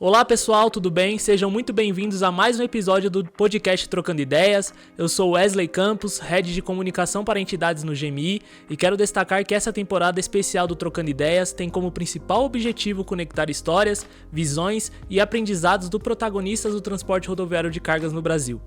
Olá pessoal, tudo bem? Sejam muito bem-vindos a mais um episódio do podcast Trocando Ideias. Eu sou Wesley Campos, Head de Comunicação para Entidades no GMI, e quero destacar que essa temporada especial do Trocando Ideias tem como principal objetivo conectar histórias, visões e aprendizados dos protagonistas do transporte rodoviário de cargas no Brasil.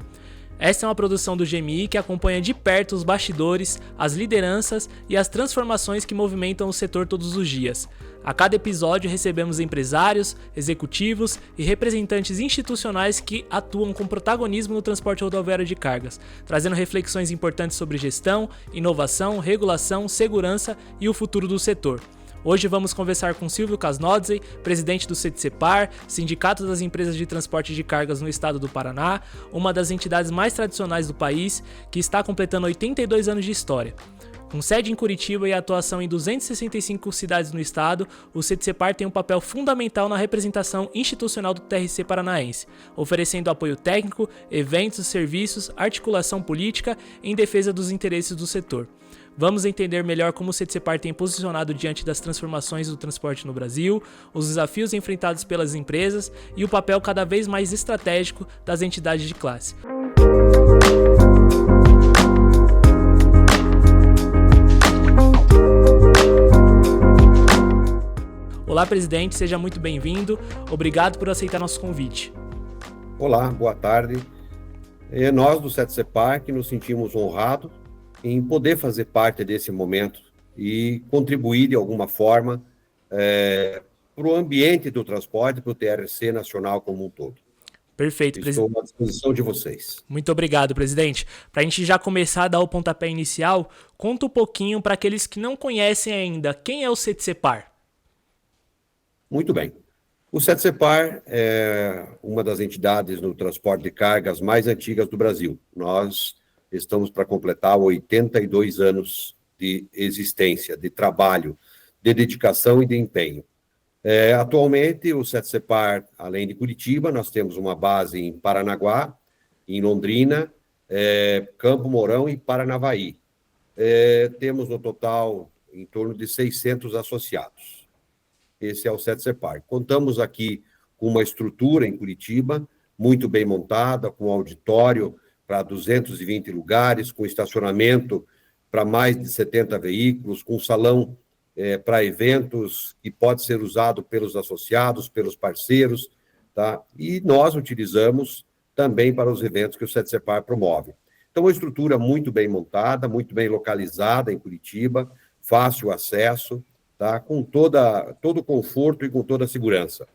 Esta é uma produção do GMI que acompanha de perto os bastidores, as lideranças e as transformações que movimentam o setor todos os dias. A cada episódio recebemos empresários, executivos e representantes institucionais que atuam com protagonismo no transporte rodoviário de cargas, trazendo reflexões importantes sobre gestão, inovação, regulação, segurança e o futuro do setor. Hoje vamos conversar com Silvio Casnodze, presidente do CETCEPAR, Sindicato das Empresas de Transporte de Cargas no estado do Paraná, uma das entidades mais tradicionais do país, que está completando 82 anos de história. Com sede em Curitiba e atuação em 265 cidades no estado, o CETCEPAR tem um papel fundamental na representação institucional do TRC paranaense, oferecendo apoio técnico, eventos, serviços, articulação política em defesa dos interesses do setor. Vamos entender melhor como o CETCEPAR tem posicionado diante das transformações do transporte no Brasil, os desafios enfrentados pelas empresas e o papel cada vez mais estratégico das entidades de classe. Olá, presidente, seja muito bem-vindo. Obrigado por aceitar nosso convite. Olá, boa tarde. Nós do CETCEPAR que nos sentimos honrados em poder fazer parte desse momento e contribuir de alguma forma para o ambiente do transporte, para o TRC nacional como um todo. Perfeito, presidente. Estou à disposição de vocês. Muito obrigado, presidente. Para a gente já começar a dar o pontapé inicial, conta um pouquinho para aqueles que não conhecem ainda quem é o CETCEPAR. Muito bem. O CETCEPAR é uma das entidades no transporte de cargas mais antigas do Brasil. Nós estamos para completar 82 anos de existência, de trabalho, de dedicação e de empenho. Atualmente, o CETCEPAR, além de Curitiba, nós temos uma base em Paranaguá, em Londrina, Campo Mourão e Paranavaí. Temos, no total, em torno de 600 associados. Esse é o CETCEPAR. Contamos aqui com uma estrutura em Curitiba, muito bem montada, com auditório para 220 lugares, com estacionamento para mais de 70 veículos, com salão para eventos que pode ser usado pelos associados, pelos parceiros, tá? E nós utilizamos também para os eventos que o CETCEPAR promove. Então, uma estrutura muito bem montada, muito bem localizada em Curitiba, fácil acesso, tá? Com todo o conforto e com toda a segurança.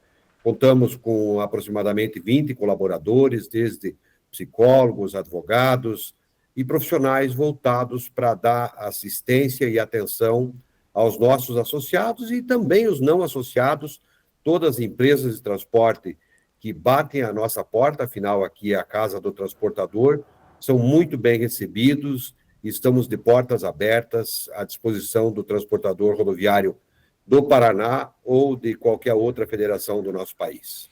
Contamos com aproximadamente 20 colaboradores, desde psicólogos, advogados e profissionais voltados para dar assistência e atenção aos nossos associados e também os não associados, todas as empresas de transporte que batem a nossa porta, afinal aqui é a casa do transportador, são muito bem recebidos e estamos de portas abertas à disposição do transportador rodoviário do Paraná ou de qualquer outra federação do nosso país.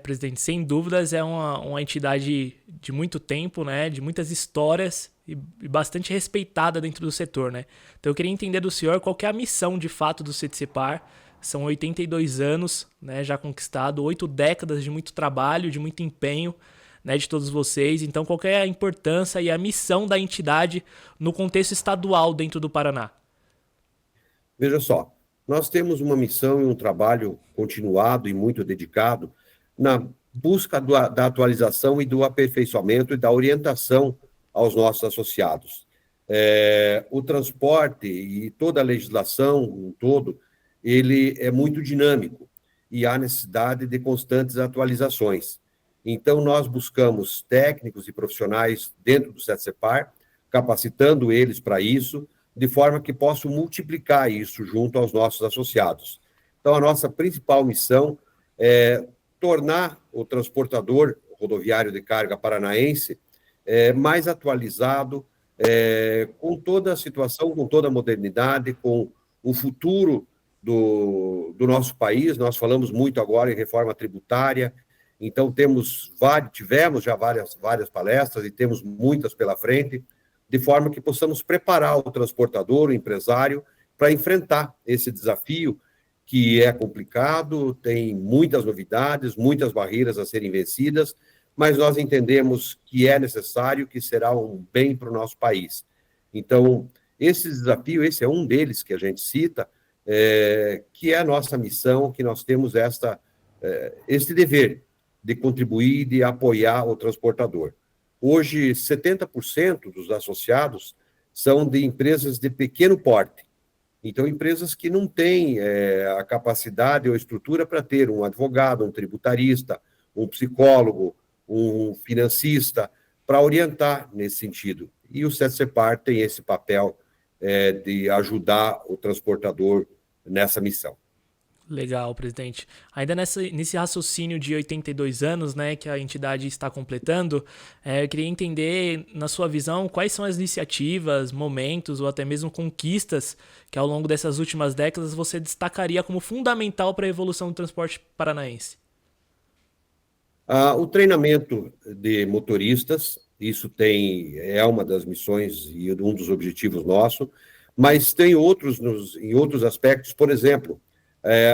Presidente, sem dúvidas é uma entidade de muito tempo, né, de muitas histórias e bastante respeitada dentro do setor, né? Então eu queria entender do senhor qual que é a missão de fato do CETCEPAR. São 82 anos, né, já conquistado, 8 décadas de muito trabalho, de muito empenho, né, de todos vocês. Então qual que é a importância e a missão da entidade no contexto estadual dentro do Paraná? Veja só, nós temos uma missão e um trabalho continuado e muito dedicado na busca da atualização e do aperfeiçoamento e da orientação aos nossos associados. O transporte e toda a legislação, um todo, ele é muito dinâmico e há necessidade de constantes atualizações. Então, nós buscamos técnicos e profissionais dentro do CETCEPAR, capacitando eles para isso, de forma que possam multiplicar isso junto aos nossos associados. Então, a nossa principal missão é tornar o transportador rodoviário de carga paranaense mais atualizado, com toda a situação, com toda a modernidade, com o futuro do nosso país. Nós falamos muito agora em reforma tributária, então tivemos já várias palestras e temos muitas pela frente, de forma que possamos preparar o transportador, o empresário, para enfrentar esse desafio que é complicado, tem muitas novidades, muitas barreiras a serem vencidas, mas nós entendemos que é necessário, que será um bem para o nosso país. Então, esse desafio, esse é um deles que a gente cita, que é a nossa missão, que nós temos este dever de contribuir, de apoiar o transportador. Hoje, 70% dos associados são de empresas de pequeno porte. Então, empresas que não têm a capacidade ou estrutura para ter um advogado, um tributarista, um psicólogo, um financista, para orientar nesse sentido. E o SETCEPAR tem esse papel de ajudar o transportador nessa missão. Legal, presidente. Ainda nesse raciocínio de 82 anos, né, que a entidade está completando, eu queria entender, na sua visão, quais são as iniciativas, momentos ou até mesmo conquistas que ao longo dessas últimas décadas você destacaria como fundamental para a evolução do transporte paranaense. O treinamento de motoristas, isso é uma das missões e um dos objetivos nossos, mas tem outros em outros aspectos. Por exemplo,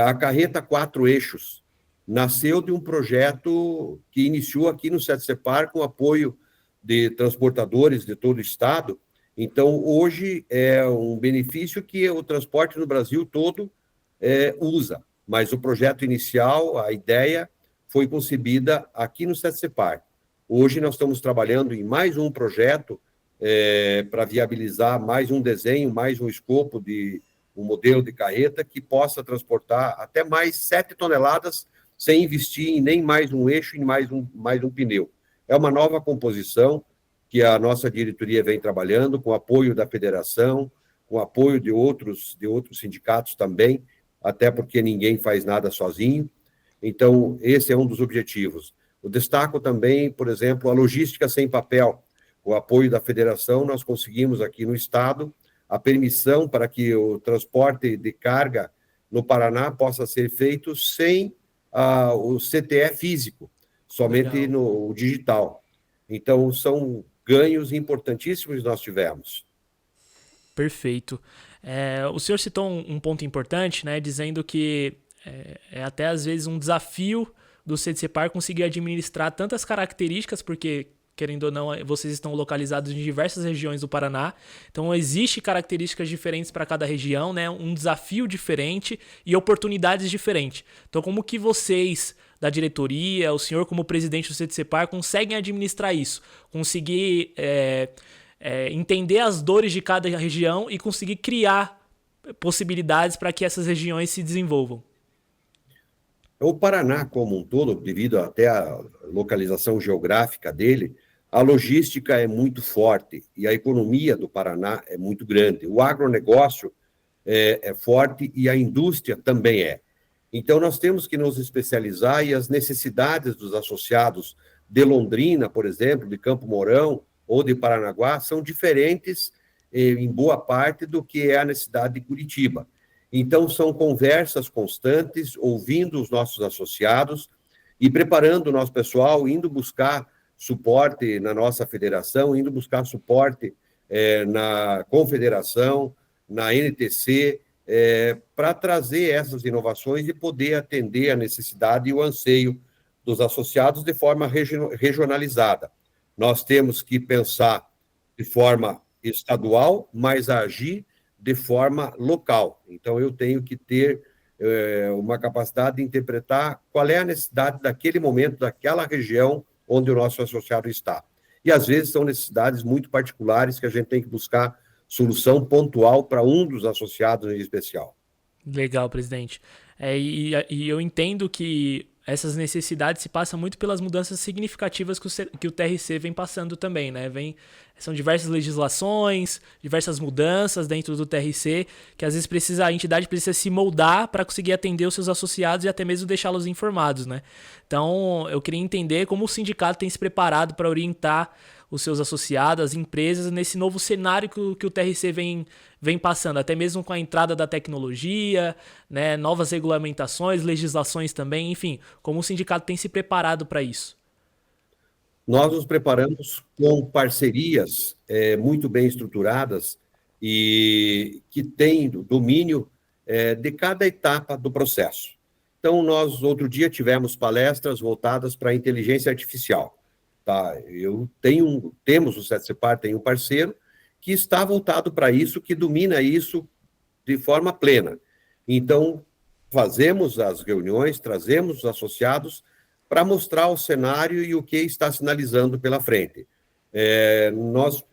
a carreta 4 eixos nasceu de um projeto que iniciou aqui no SETCEPAR com apoio de transportadores de todo o estado. Então, hoje é um benefício que o transporte no Brasil todo usa, mas o projeto inicial, a ideia, foi concebida aqui no SETCEPAR. Hoje nós estamos trabalhando em mais um projeto para viabilizar mais um desenho, mais um escopo de um modelo de carreta que possa transportar até mais 7 toneladas sem investir em nem mais um eixo e mais um pneu. É uma nova composição que a nossa diretoria vem trabalhando com apoio da federação, com apoio de outros sindicatos também, até porque ninguém faz nada sozinho. Então, esse é um dos objetivos. Eu destaco também, por exemplo, a logística sem papel. Com o apoio da federação, nós conseguimos aqui no estado a permissão para que o transporte de carga no Paraná possa ser feito sem o CTE físico, somente no digital. Então, são ganhos importantíssimos que nós tivemos. Perfeito. O senhor citou um ponto importante, né, dizendo que é até às vezes um desafio do SETCEPAR conseguir administrar tantas características, porque, querendo ou não, vocês estão localizados em diversas regiões do Paraná, então existe características diferentes para cada região, né? Um desafio diferente e oportunidades diferentes. Então, como que vocês, da diretoria, o senhor como presidente do SETCEPAR, conseguem administrar isso? Conseguir entender as dores de cada região e conseguir criar possibilidades para que essas regiões se desenvolvam? O Paraná, como um todo, devido até à localização geográfica dele, a logística é muito forte e a economia do Paraná é muito grande. O agronegócio é forte e a indústria também é. Então, nós temos que nos especializar e as necessidades dos associados de Londrina, por exemplo, de Campo Mourão ou de Paranaguá, são diferentes, em boa parte, do que é a necessidade de Curitiba. Então, são conversas constantes, ouvindo os nossos associados e preparando o nosso pessoal, indo buscar suporte na nossa federação, indo buscar suporte na confederação, na NTC, para trazer essas inovações e poder atender a necessidade e o anseio dos associados de forma regionalizada. Nós temos que pensar de forma estadual, mas agir de forma local. Então, eu tenho que ter uma capacidade de interpretar qual é a necessidade daquele momento, daquela região onde o nosso associado está. E, às vezes, são necessidades muito particulares que a gente tem que buscar solução pontual para um dos associados em especial. Legal, presidente. E eu entendo que essas necessidades se passam muito pelas mudanças significativas que o TRC vem passando também, né? São diversas legislações, diversas mudanças dentro do TRC, que às vezes a entidade precisa se moldar para conseguir atender os seus associados e até mesmo deixá-los informados, né? Então, eu queria entender como o sindicato tem se preparado para orientar os seus associados, as empresas, nesse novo cenário que o TRC vem passando, até mesmo com a entrada da tecnologia, né, novas regulamentações, legislações também, enfim, como o sindicato tem se preparado para isso? Nós nos preparamos com parcerias muito bem estruturadas e que têm domínio de cada etapa do processo. Então, nós, outro dia, tivemos palestras voltadas para a inteligência artificial. Tá? Temos o SETCEPAR, tem um parceiro que está voltado para isso, que domina isso de forma plena. Então, fazemos as reuniões, trazemos os associados para mostrar o cenário e o que está sinalizando pela frente.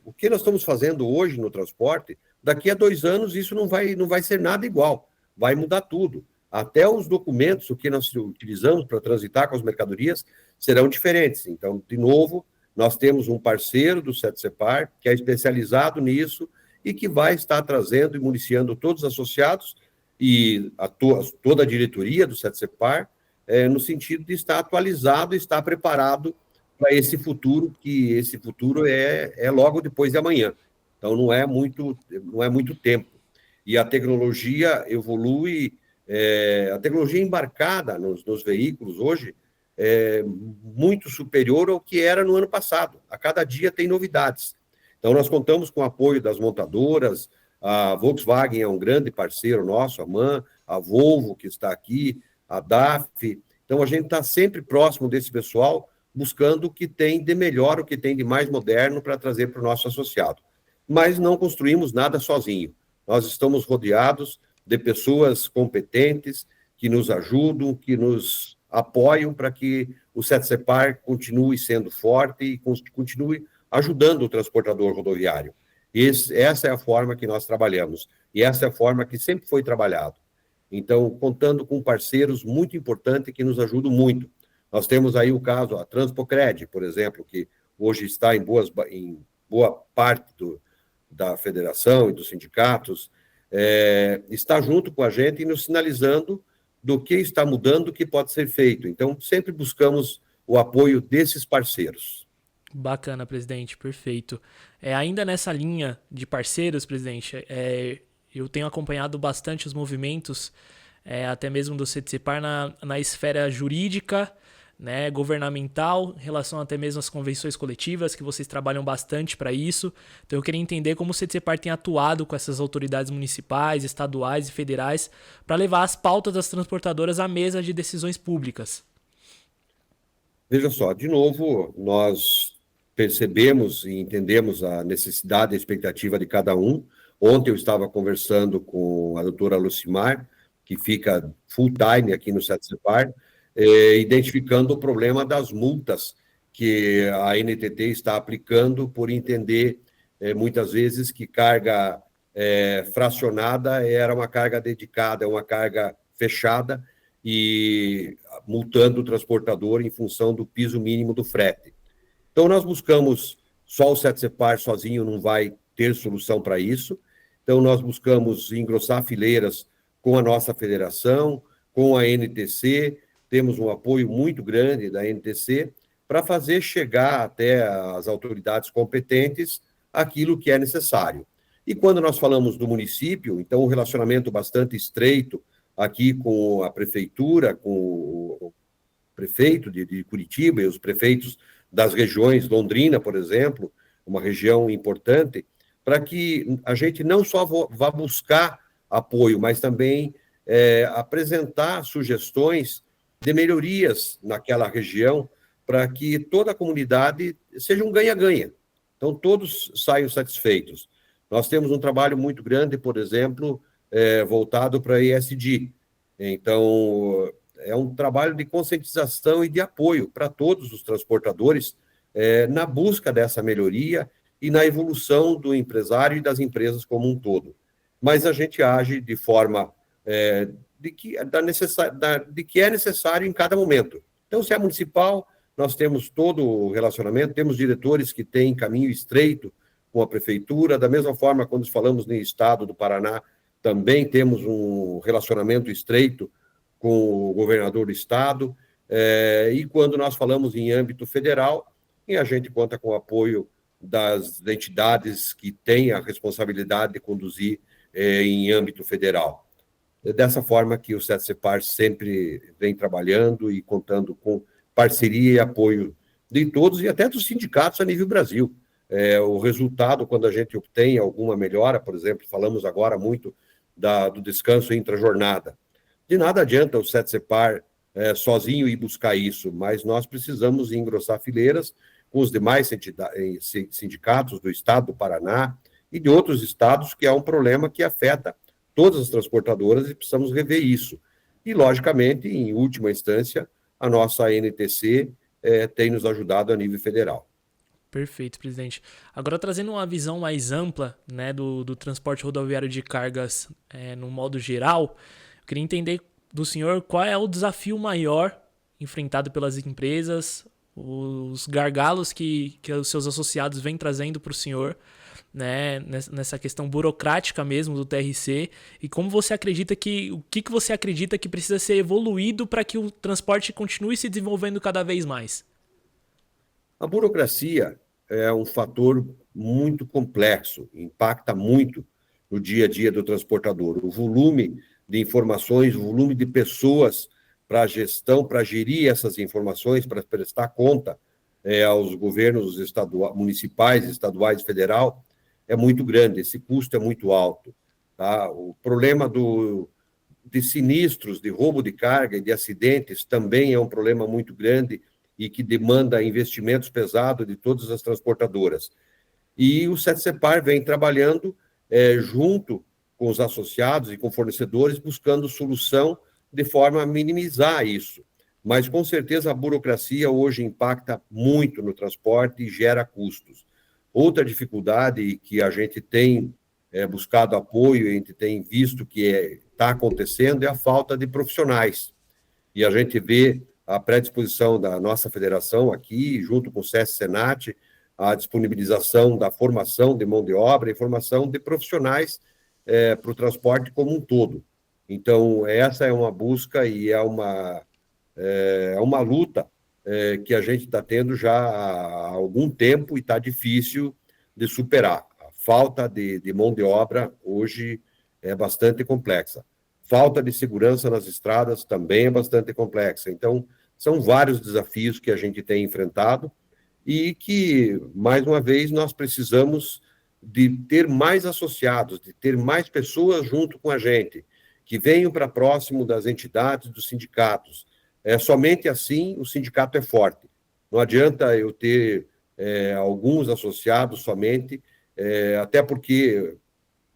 O que nós estamos fazendo hoje no transporte, daqui a 2 anos isso não vai ser nada igual, vai mudar tudo. Até os documentos, o que nós utilizamos para transitar com as mercadorias, serão diferentes. Então, de novo, nós temos um parceiro do SETCEPAR, que é especializado nisso e que vai estar trazendo e municiando todos os associados e toda a diretoria do SETCEPAR, no sentido de estar atualizado e estar preparado para esse futuro, que esse futuro é logo depois de amanhã. Então, não é muito tempo. E a tecnologia evolui, a tecnologia embarcada nos veículos hoje é muito superior ao que era no ano passado. A cada dia tem novidades. Então, nós contamos com o apoio das montadoras, a Volkswagen é um grande parceiro nosso, a MAN, a Volvo, que está aqui, a DAF. Então, a gente está sempre próximo desse pessoal, buscando o que tem de melhor, o que tem de mais moderno para trazer para o nosso associado. Mas não construímos nada sozinho. Nós estamos rodeados de pessoas competentes que nos ajudam, que nos apoiam para que o SETCEPAR continue sendo forte e continue ajudando o transportador rodoviário. Essa é a forma que nós trabalhamos, e essa é a forma que sempre foi trabalhado. Então, contando com parceiros muito importantes que nos ajudam muito. Nós temos aí o caso, a Transpocred, por exemplo, que hoje está em boa parte da federação e dos sindicatos, está junto com a gente e nos sinalizando do que está mudando, o que pode ser feito. Então, sempre buscamos o apoio desses parceiros. Bacana, presidente, perfeito. Ainda nessa linha de parceiros, presidente, eu tenho acompanhado bastante os movimentos, até mesmo do SETCEPAR, na esfera jurídica, né, governamental, em relação até mesmo às convenções coletivas, que vocês trabalham bastante para isso. Então eu queria entender como o SETCEPAR tem atuado com essas autoridades municipais, estaduais e federais para levar as pautas das transportadoras à mesa de decisões públicas. Veja só, de novo, nós percebemos e entendemos a necessidade e a expectativa de cada um. Ontem eu estava conversando com a doutora Lucimar, que fica full-time aqui no SETCEPAR, identificando o problema das multas que a NTT está aplicando por entender, muitas vezes, que carga fracionada era uma carga dedicada, é uma carga fechada, e multando o transportador em função do piso mínimo do frete. Então, nós buscamos, só o SETCEPAR sozinho não vai ter solução para isso, então nós buscamos engrossar fileiras com a nossa federação, com a NTC, temos um apoio muito grande da NTC para fazer chegar até as autoridades competentes aquilo que é necessário. E quando nós falamos do município, então um relacionamento bastante estreito aqui com a prefeitura, com o prefeito de Curitiba e os prefeitos das regiões, Londrina, por exemplo, uma região importante, para que a gente não só vá buscar apoio, mas também apresentar sugestões de melhorias naquela região, para que toda a comunidade seja um ganha-ganha. Então, todos saiam satisfeitos. Nós temos um trabalho muito grande, por exemplo, voltado para a ESG. Então, é um trabalho de conscientização e de apoio para todos os transportadores na busca dessa melhoria e na evolução do empresário e das empresas como um todo. Mas a gente age de forma de que é necessário em cada momento. Então, se é municipal, nós temos todo o relacionamento, temos diretores que têm caminho estreito com a prefeitura, da mesma forma, quando falamos no estado do Paraná, também temos um relacionamento estreito com o governador do estado, e quando nós falamos em âmbito federal, e a gente conta com o apoio das entidades que têm a responsabilidade de conduzir em âmbito federal. Dessa forma que o SETCEPAR sempre vem trabalhando e contando com parceria e apoio de todos e até dos sindicatos a nível Brasil. O resultado, quando a gente obtém alguma melhora, por exemplo, falamos agora muito do descanso intra-jornada. De nada adianta o SETSEPAR sozinho ir buscar isso, mas nós precisamos engrossar fileiras com os demais sindicatos do estado do Paraná e de outros estados, que é um problema que afeta todas as transportadoras e precisamos rever isso. E, logicamente, em última instância, a nossa ANTC tem nos ajudado a nível federal. Perfeito, presidente. Agora, trazendo uma visão mais ampla, né, do transporte rodoviário de cargas no modo geral, eu queria entender do senhor qual é o desafio maior enfrentado pelas empresas, os gargalos que os seus associados vêm trazendo para o senhor, né, nessa questão burocrática mesmo do TRC, e como você acredita o que você acredita que precisa ser evoluído para que o transporte continue se desenvolvendo cada vez mais? A burocracia é um fator muito complexo, impacta muito no dia a dia do transportador. O volume de informações, o volume de pessoas para a gestão, para gerir essas informações, para prestar conta aos governos municipais, estaduais e federal, é muito grande, esse custo é muito alto. Tá? O problema de sinistros, de roubo de carga e de acidentes também é um problema muito grande e que demanda investimentos pesados de todas as transportadoras. E o SETSEPAR vem trabalhando junto com os associados e com fornecedores, buscando solução de forma a minimizar isso. Mas, com certeza, a burocracia hoje impacta muito no transporte e gera custos. Outra dificuldade que a gente tem buscado apoio, a gente tem visto que está acontecendo, é a falta de profissionais. E a gente vê a predisposição da nossa federação aqui, junto com o SESC-Senat, a disponibilização da formação de mão de obra e formação de profissionais para o transporte como um todo. Então, essa é uma busca e é uma luta que a gente está tendo já há algum tempo e está difícil de superar. A falta de mão de obra hoje é bastante complexa. Falta de segurança nas estradas também é bastante complexa. Então, são vários desafios que a gente tem enfrentado e que, mais uma vez, nós precisamos de ter mais associados, de ter mais pessoas junto com a gente, que venham para próximo das entidades, dos sindicatos. Somente assim o sindicato é forte. Não adianta eu ter alguns associados somente, até porque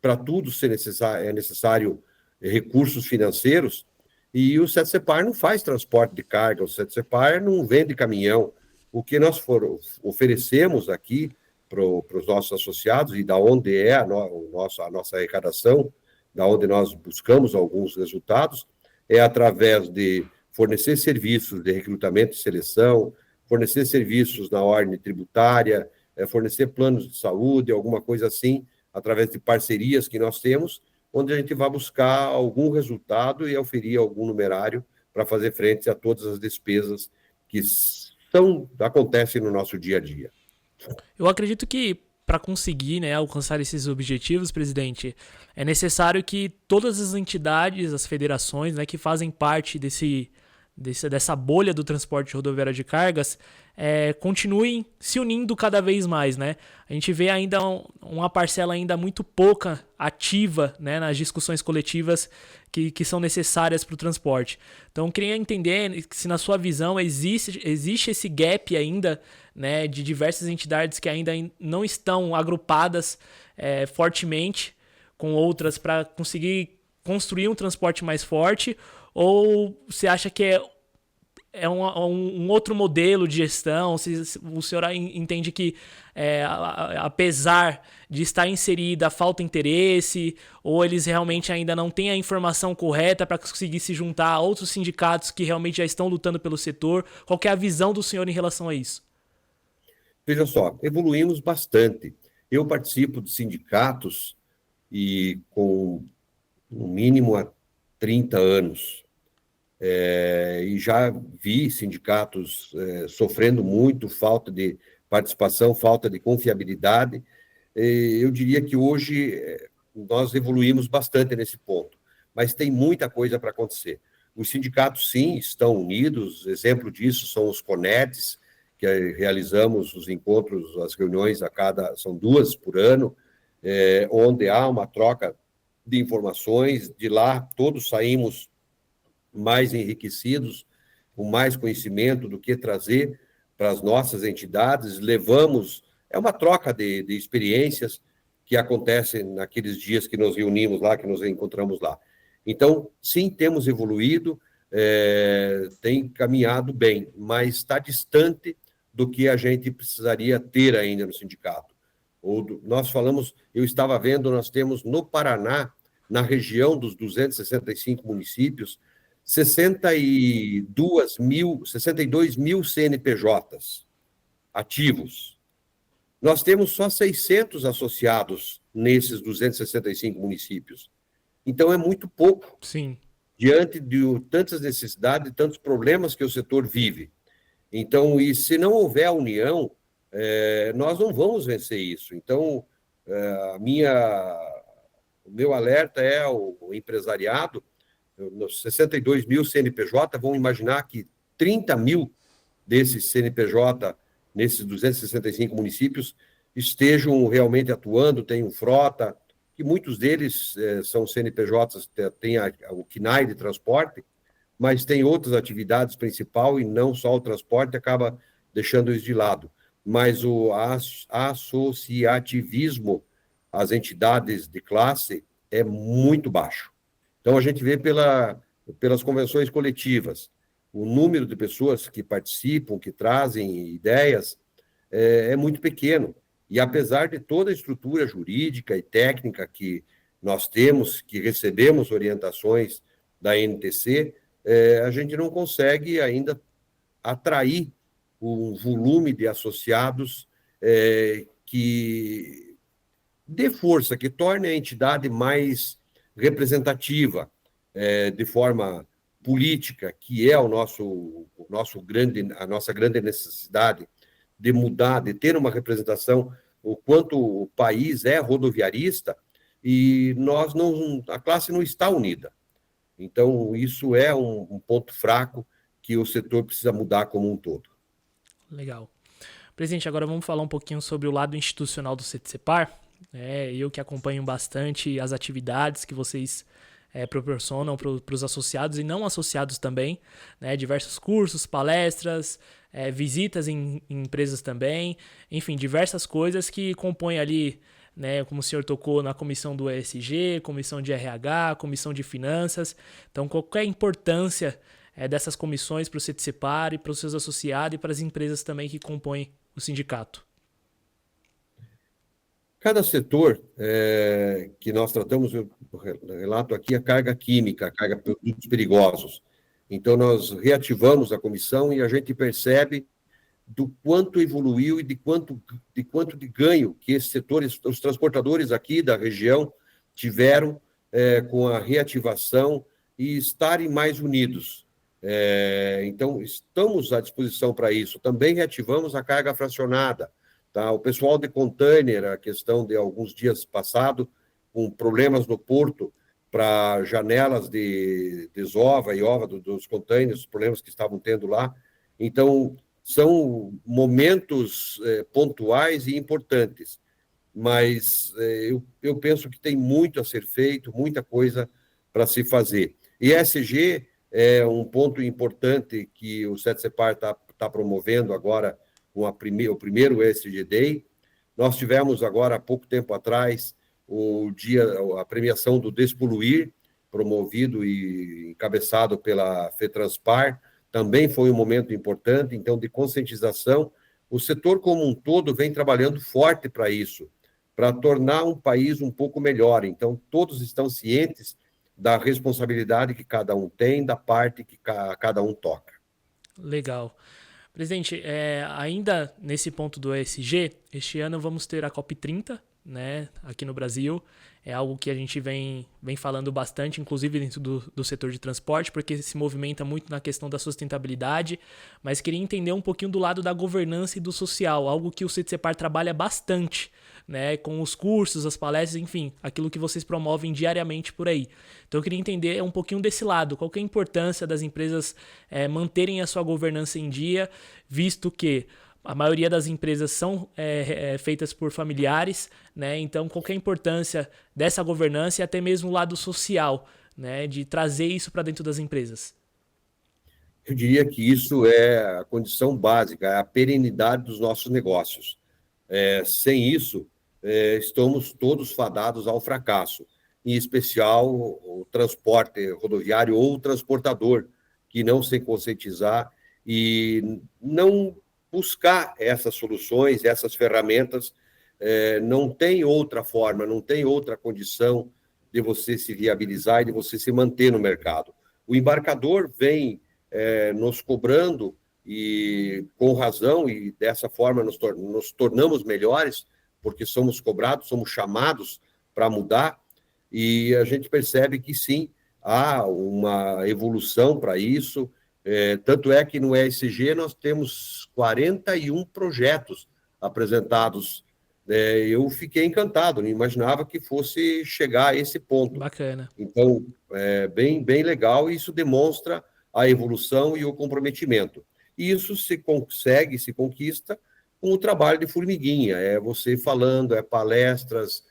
para tudo é necessário recursos financeiros, e o SETSEPAR não faz transporte de carga, o SETSEPAR não vende caminhão. O que nós oferecemos aqui para os nossos associados, e da onde é a nossa arrecadação, da onde nós buscamos alguns resultados, é através de fornecer serviços de recrutamento e seleção, fornecer serviços na ordem tributária, fornecer planos de saúde, alguma coisa assim, através de parcerias que nós temos, onde a gente vai buscar algum resultado e oferir algum numerário para fazer frente a todas as despesas que acontecem no nosso dia a dia. Eu acredito que para conseguir, né, alcançar esses objetivos, presidente, é necessário que todas as entidades, as federações, né, que fazem parte dessa bolha do transporte rodoviário de cargas, continuem se unindo cada vez mais, né? A gente vê ainda uma parcela ainda muito pouca ativa, né, nas discussões coletivas que são necessárias para o transporte. Então, eu queria entender se, na sua visão, existe esse gap ainda, né, de diversas entidades que ainda não estão agrupadas fortemente com outras para conseguir construir um transporte mais forte, ou você acha que é um outro modelo de gestão? Se o senhor entende que, apesar de estar inserida, falta interesse, ou eles realmente ainda não têm a informação correta para conseguir se juntar a outros sindicatos que realmente já estão lutando pelo setor? Qual que é a visão do senhor em relação a isso? Veja só, evoluímos bastante. Eu participo de sindicatos e com no mínimo há 30 anos. E já vi sindicatos sofrendo muito, falta de participação, falta de confiabilidade. Eu diria que hoje nós evoluímos bastante nesse ponto, mas tem muita coisa para acontecer. Os sindicatos, sim, estão unidos, exemplo disso são os CONETs, que realizamos os encontros, as reuniões são 2 por ano, onde há uma troca de informações. De lá, todos saímos mais enriquecidos, com mais conhecimento do que trazer para as nossas entidades. Levamos, é uma troca de experiências que acontece naqueles dias que nos reunimos lá, que nos encontramos lá. Então, sim, temos evoluído, tem caminhado bem, mas está distante do que a gente precisaria ter ainda no sindicato. Nós falamos, eu estava vendo, nós temos no Paraná, na região dos 265 municípios, 62 mil CNPJs ativos. Nós temos só 600 associados nesses 265 municípios. Então, é muito pouco. Sim. Diante de tantas necessidades, tantos problemas que o setor vive. Então, e se não houver a união, nós não vamos vencer isso. Então, o meu alerta é o empresariado. Nos 62 mil CNPJ, vão imaginar que 30 mil desses CNPJ, nesses 265 municípios, estejam realmente atuando, tenham frota, que muitos deles são CNPJs, tem o CNAE de transporte, mas tem outras atividades principais e não só o transporte, acaba deixando isso de lado. Mas o associativismo, as entidades de classe, é muito baixo. Então, a gente vê pelas convenções coletivas, o número de pessoas que participam, que trazem ideias, é muito pequeno. E apesar de toda a estrutura jurídica e técnica que nós temos, que recebemos orientações da NTC, a gente não consegue ainda atrair um volume de associados que dê força, que torne a entidade mais representativa, de forma política, que é a nossa grande necessidade de mudar, de ter uma representação, o quanto o país é rodoviarista, e a classe não está unida. Então, isso é um ponto fraco que o setor precisa mudar como um todo. Legal. Presidente, agora vamos falar um pouquinho sobre o lado institucional do CETSEPAR. Eu que acompanho bastante as atividades que vocês proporcionam para os associados e não associados também, né? Diversos cursos, palestras, visitas em empresas também, enfim, diversas coisas que compõem ali, né, como o senhor tocou na comissão do ESG, comissão de RH, comissão de finanças. Então, qual é a importância dessas comissões para o CETSEPAR e para os seus associados e para as empresas também que compõem o sindicato? Cada setor que nós tratamos, eu relato aqui a carga química, a carga de produtos perigosos. Então, nós reativamos a comissão e a gente percebe do quanto evoluiu e de quanto de ganho que esses setores, os transportadores aqui da região, tiveram com a reativação e estarem mais unidos. Então, estamos à disposição para isso. Também reativamos a carga fracionada. Tá? O pessoal de container, a questão de alguns dias passados, com problemas no porto para janelas de desova e ova dos containers, os problemas que estavam tendo lá. Então, são momentos pontuais e importantes, mas eu penso que tem muito a ser feito, muita coisa para se fazer. E ESG é um ponto importante que o CETSEPAR está promovendo agora, com o primeiro ESG Day. Nós tivemos agora, há pouco tempo atrás, a premiação do Despoluir, promovido e encabeçado pela FETRANSPAR. Também foi um momento importante, então, de conscientização. O setor como um todo vem trabalhando forte para isso, para tornar um país um pouco melhor. Então, todos estão cientes da responsabilidade que cada um tem, da parte que cada um toca. Legal. Presidente, ainda nesse ponto do ESG, este ano vamos ter a COP30, né, aqui no Brasil. É algo que a gente vem falando bastante, inclusive dentro do setor de transporte, porque se movimenta muito na questão da sustentabilidade, mas queria entender um pouquinho do lado da governança e do social, algo que o CETSEPAR trabalha bastante, né, com os cursos, as palestras, enfim, aquilo que vocês promovem diariamente por aí. Então eu queria entender um pouquinho desse lado, qual que é a importância das empresas manterem a sua governança em dia, visto que a maioria das empresas são feitas por familiares, né? Então, qual que é a importância dessa governança e até mesmo o lado social, né? De trazer isso para dentro das empresas? Eu diria que isso é a condição básica, é a perenidade dos nossos negócios. Sem isso, estamos todos fadados ao fracasso, em especial o transporte rodoviário ou o transportador, que não se conscientizar e não buscar essas soluções, essas ferramentas, não tem outra forma, não tem outra condição de você se viabilizar e de você se manter no mercado. O embarcador vem nos cobrando, e com razão, e dessa forma nos tornamos melhores, porque somos cobrados, somos chamados para mudar, e a gente percebe que sim, há uma evolução para isso. Tanto é que no ESG nós temos 41 projetos apresentados. Eu fiquei encantado, não imaginava que fosse chegar a esse ponto. Bacana. Então, bem legal, e isso demonstra a evolução e o comprometimento. E isso se consegue, se conquista com o trabalho de formiguinha, você falando, palestras,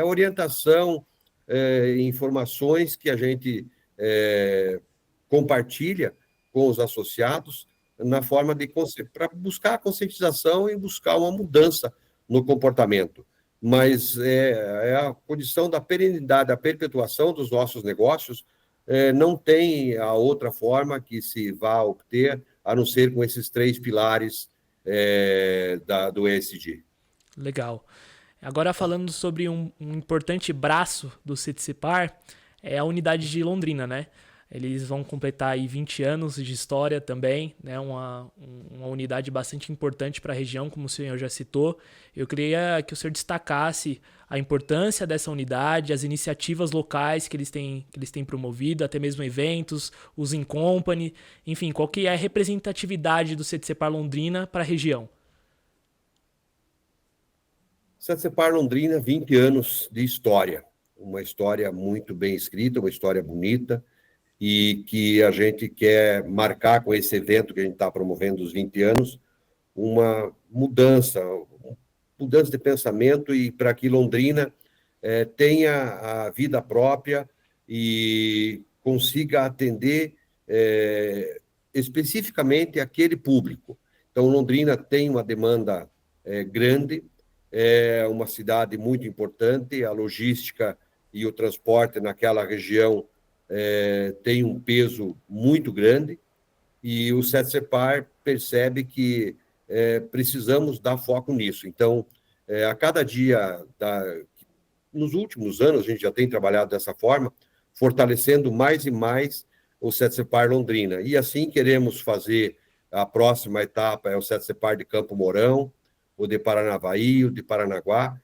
orientação, informações que a gente compartilha com os associados na forma de para buscar a conscientização e buscar uma mudança no comportamento. Mas a condição da perenidade, da perpetuação dos nossos negócios, não tem a outra forma que se vá obter, a não ser com esses 3 pilares do ESG. Legal. Agora falando sobre um importante braço do CETICEPAR, é a unidade de Londrina, né? Eles vão completar aí 20 anos de história também, né? Uma unidade bastante importante para a região, como o senhor já citou. Eu queria que o senhor destacasse a importância dessa unidade, as iniciativas locais que eles têm promovido, até mesmo eventos, os In Company, enfim, qual que é a representatividade do CETICEPAR Londrina para a região? CETICEPAR Londrina, 20 anos de história. Uma história muito bem escrita, uma história bonita, e que a gente quer marcar com esse evento que a gente está promovendo os 20 anos, uma mudança de pensamento, e para que Londrina tenha a vida própria e consiga atender especificamente aquele público. Então, Londrina tem uma demanda grande, é uma cidade muito importante, a logística e o transporte naquela região tem um peso muito grande, e o CETICEPAR percebe que precisamos dar foco nisso. Então, a cada dia, nos últimos anos, a gente já tem trabalhado dessa forma, fortalecendo mais e mais o CETICEPAR Londrina. E assim queremos fazer a próxima etapa, o CETICEPAR de Campo Mourão, o de Paranavaí, o de Paranaguá,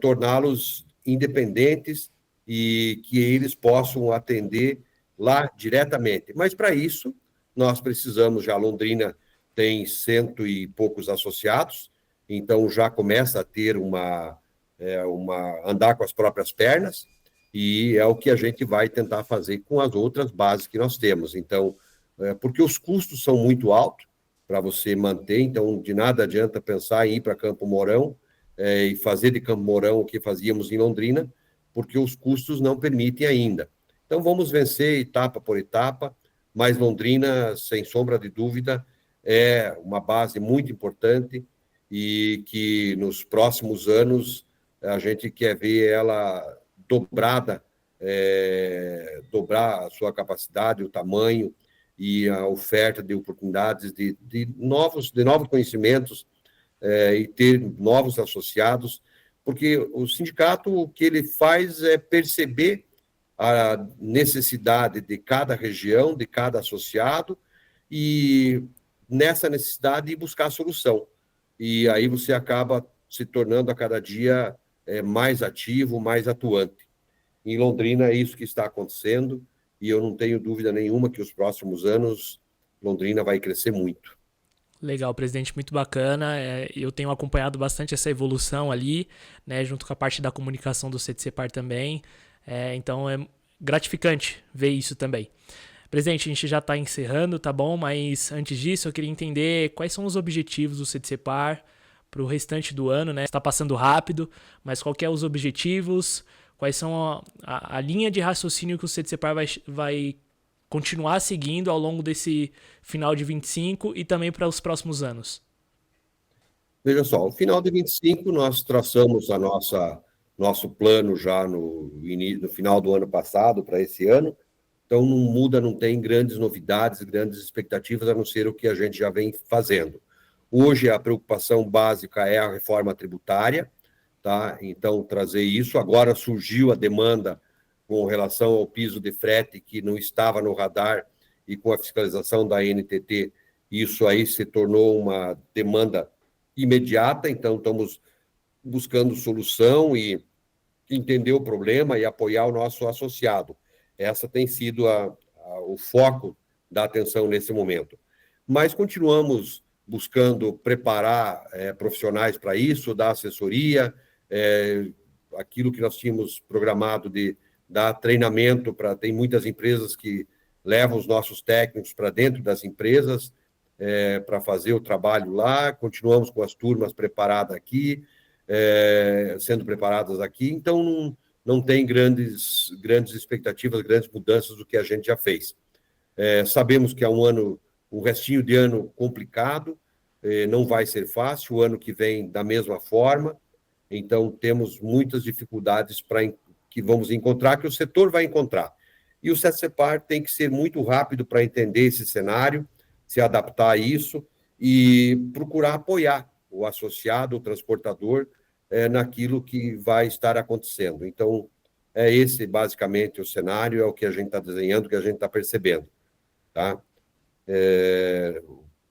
torná-los independentes e que eles possam atender lá diretamente. Mas, para isso, nós precisamos, já Londrina tem 100 e poucos associados, então já começa a ter andar com as próprias pernas, e é o que a gente vai tentar fazer com as outras bases que nós temos. Então, porque os custos são muito altos para você manter, então de nada adianta pensar em ir para Campo Mourão e fazer de Campo Mourão o que fazíamos em Londrina, porque os custos não permitem ainda. Então, vamos vencer etapa por etapa, mas Londrina, sem sombra de dúvida, é uma base muito importante, e que nos próximos anos a gente quer ver ela dobrar a sua capacidade, o tamanho e a oferta de oportunidades de novos conhecimentos, e ter novos associados, porque o sindicato, o que ele faz é perceber a necessidade de cada região, de cada associado, e nessa necessidade buscar a solução. E aí você acaba se tornando a cada dia mais ativo, mais atuante. Em Londrina é isso que está acontecendo, e eu não tenho dúvida nenhuma que os próximos anos Londrina vai crescer muito. Legal, presidente, muito bacana. Eu tenho acompanhado bastante essa evolução ali, né, junto com a parte da comunicação do CETICEPAR também. Então é gratificante ver isso também. Presidente, a gente já está encerrando, tá bom? Mas antes disso, eu queria entender quais são os objetivos do CDCPAR para o restante do ano, né? Está passando rápido, mas qual que é os objetivos? Quais são a linha de raciocínio que o CDCPAR vai continuar seguindo ao longo desse final de 25 e também para os próximos anos? Veja só, no final de 25, nós traçamos nosso plano já no final do ano passado para esse ano. Então, não muda, não tem grandes novidades, grandes expectativas, a não ser o que a gente já vem fazendo. Hoje, a preocupação básica é a reforma tributária, tá? Então, trazer isso. Agora surgiu a demanda com relação ao piso de frete, que não estava no radar, e com a fiscalização da NTT, isso aí se tornou uma demanda imediata. Então, estamos buscando solução e entender o problema e apoiar o nosso associado. Essa tem sido o foco da atenção nesse momento. Mas continuamos buscando preparar profissionais para isso, dar assessoria, aquilo que nós tínhamos programado de dar treinamento para... Tem muitas empresas que levam os nossos técnicos para dentro das empresas para fazer o trabalho lá. Continuamos com as turmas preparadas aqui, sendo preparadas aqui. Então, não tem grandes expectativas, grandes mudanças do que a gente já fez. Sabemos que é um restinho de ano complicado, não vai ser fácil, o ano que vem da mesma forma. Então, temos muitas dificuldades que vamos encontrar, que o setor vai encontrar. E o CDCPAR tem que ser muito rápido para entender esse cenário, se adaptar a isso e procurar apoiar o associado, o transportador, naquilo que vai estar acontecendo. Então, esse basicamente o cenário, é o que a gente está desenhando, que a gente está percebendo. Tá?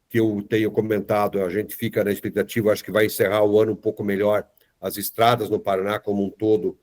Que eu tenho comentado, a gente fica na expectativa, acho que vai encerrar o ano um pouco melhor. As estradas no Paraná como um todo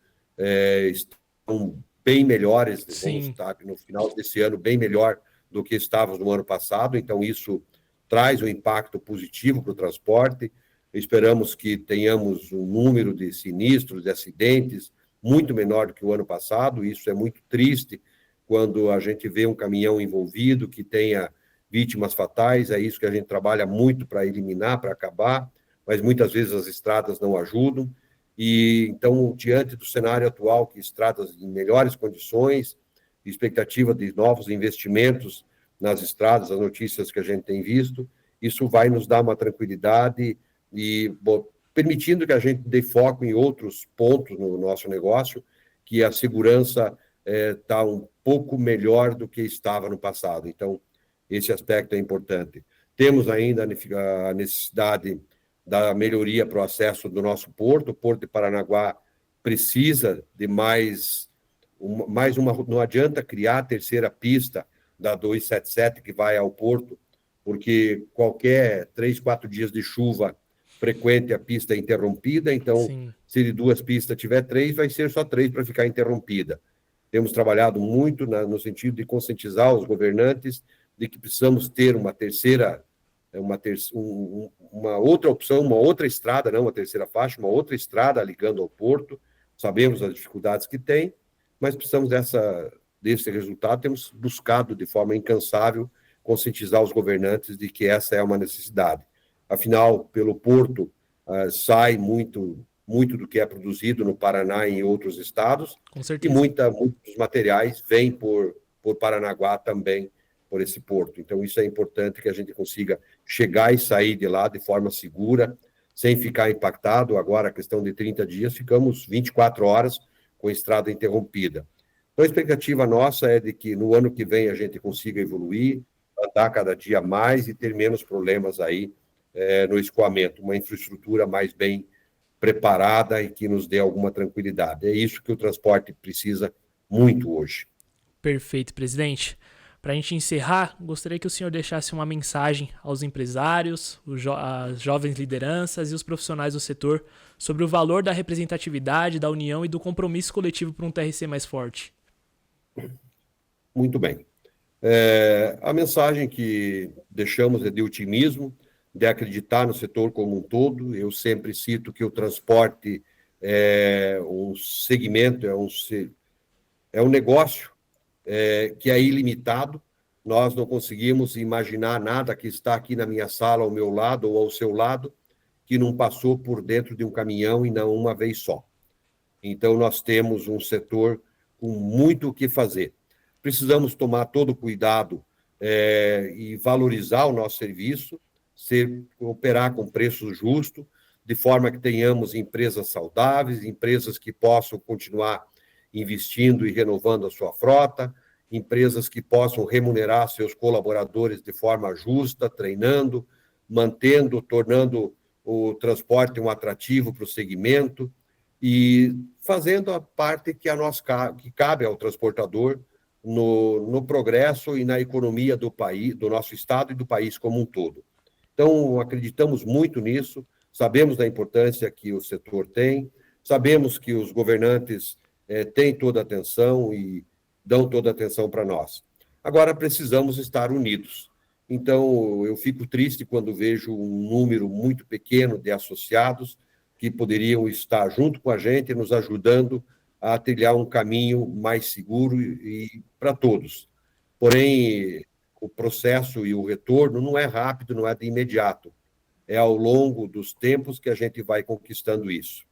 estão bem melhores, vamos estar no final desse ano bem melhor do que estávamos no ano passado, então isso traz um impacto positivo para o transporte. Esperamos que tenhamos um número de sinistros, de acidentes, muito menor do que o ano passado. Isso é muito triste quando a gente vê um caminhão envolvido que tenha vítimas fatais. É isso que a gente trabalha muito para eliminar, para acabar, mas muitas vezes as estradas não ajudam. E então, diante do cenário atual, que estradas em melhores condições, expectativa de novos investimentos nas estradas, as notícias que a gente tem visto, isso vai nos dar uma tranquilidade e permitindo que a gente dê foco em outros pontos no nosso negócio, que a segurança está um pouco melhor do que estava no passado. Então, esse aspecto é importante. Temos ainda a necessidade da melhoria para o acesso do nosso porto. O Porto de Paranaguá precisa de mais uma... Não adianta criar a terceira pista da 277 que vai ao porto, porque qualquer 3, 4 dias de chuva frequente, a pista é interrompida. Então, se de 2 pistas tiver 3, vai ser só 3 para ficar interrompida. Temos trabalhado muito no sentido de conscientizar os governantes de que precisamos ter uma terceira, uma outra opção, uma outra estrada, não uma terceira faixa, uma outra estrada ligando ao porto. Sabemos as dificuldades que tem, mas precisamos desse resultado. Temos buscado de forma incansável conscientizar os governantes de que essa é uma necessidade. Afinal, pelo porto sai muito do que é produzido no Paraná e em outros estados. Com certeza. E muitos materiais vêm por Paranaguá também, por esse porto. Então, isso é importante que a gente consiga chegar e sair de lá de forma segura, sem ficar impactado. Agora, a questão de 30 dias, ficamos 24 horas com a estrada interrompida. Então, a expectativa nossa é de que no ano que vem a gente consiga evoluir, andar cada dia mais e ter menos problemas aí no escoamento, uma infraestrutura mais bem preparada e que nos dê alguma tranquilidade. É isso que o transporte precisa muito hoje. Perfeito, presidente. Para a gente encerrar, gostaria que o senhor deixasse uma mensagem aos empresários, às jovens lideranças e os profissionais do setor sobre o valor da representatividade, da união e do compromisso coletivo para um TRC mais forte. Muito bem. A mensagem que deixamos é de otimismo, de acreditar no setor como um todo. Eu sempre cito que o transporte é um segmento, é um negócio que é ilimitado. nós não conseguimos imaginar nada que está aqui na minha sala, ao meu lado ou ao seu lado, que não passou por dentro de um caminhão e não uma vez só. Então, nós temos um setor com muito o que fazer. Precisamos tomar todo o cuidado e valorizar o nosso serviço, operar com preços justos, de forma que tenhamos empresas saudáveis, empresas que possam continuar investindo e renovando a sua frota, empresas que possam remunerar seus colaboradores de forma justa, treinando, mantendo, tornando o transporte um atrativo para o segmento e fazendo a parte que cabe ao transportador no progresso e na economia do país, do nosso estado e do país como um todo. Então, acreditamos muito nisso, sabemos da importância que o setor tem, sabemos que os governantes têm toda a atenção e dão toda a atenção para nós. Agora, precisamos estar unidos. Então, eu fico triste quando vejo um número muito pequeno de associados que poderiam estar junto com a gente, nos ajudando a trilhar um caminho mais seguro e para todos. Porém, o processo e o retorno não é rápido, não é de imediato. É ao longo dos tempos que a gente vai conquistando isso.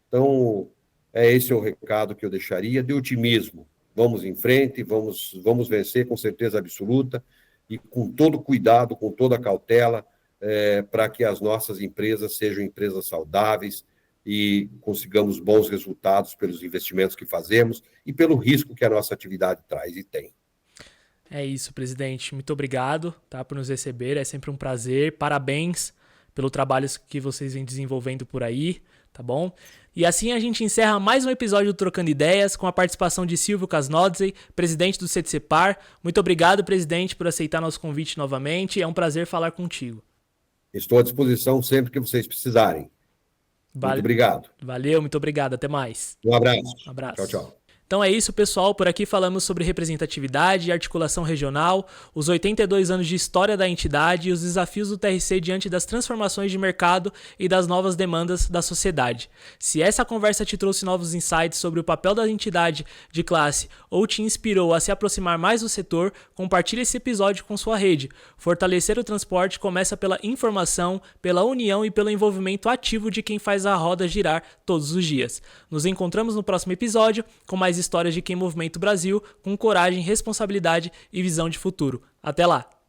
Então, esse é o recado que eu deixaria, de otimismo. Vamos em frente, vamos vencer com certeza absoluta e com todo cuidado, com toda cautela, para que as nossas empresas sejam empresas saudáveis e consigamos bons resultados pelos investimentos que fazemos e pelo risco que a nossa atividade traz e tem. É isso, presidente. Muito obrigado, tá, por nos receber. É sempre um prazer. Parabéns pelo trabalho que vocês vêm desenvolvendo por aí, tá bom? E assim a gente encerra mais um episódio do Trocando Ideias com a participação de Silvio Casnodzei, presidente do CETSEPAR. Muito obrigado, presidente, por aceitar nosso convite novamente. É um prazer falar contigo. Estou à disposição sempre que vocês precisarem. Muito obrigado. Valeu, muito obrigado. Até mais. Um abraço. Um abraço. Tchau, tchau. Então é isso, pessoal. Por aqui falamos sobre representatividade e articulação regional, os 82 anos de história da entidade e os desafios do TRC diante das transformações de mercado e das novas demandas da sociedade. Se essa conversa te trouxe novos insights sobre o papel da entidade de classe ou te inspirou a se aproximar mais do setor, compartilhe esse episódio com sua rede. Fortalecer o transporte começa pela informação, pela união e pelo envolvimento ativo de quem faz a roda girar todos os dias. Nos encontramos no próximo episódio com mais histórias de quem movimenta o Brasil com coragem, responsabilidade e visão de futuro. Até lá!